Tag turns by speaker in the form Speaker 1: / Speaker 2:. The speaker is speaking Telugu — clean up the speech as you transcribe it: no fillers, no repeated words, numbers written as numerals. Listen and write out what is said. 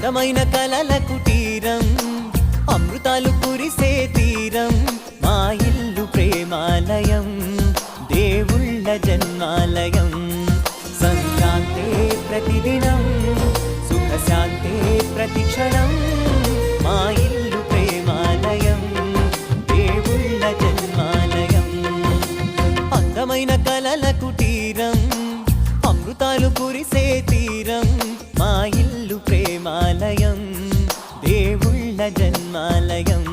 Speaker 1: అందమైన కలల కుటీరం, అమృతాలు కురిసే తీరం, మా ఇల్లు ప్రేమాలయం, దేవుళ్ళ జన్మాలయం. సంక్రాంతే ప్రతిదినం, సుఖశాంతే ప్రతిక్షణం, మా ఇల్లు ప్రేమాలయం, దేవుళ్ళ జన్మాలయం. అందమైన కలల కుటీరం, అమృతాలు కురిసే తీరం, మా ఇల్లు ప్రేమాలయం, దేవుళ్ళ జన్మాలయం.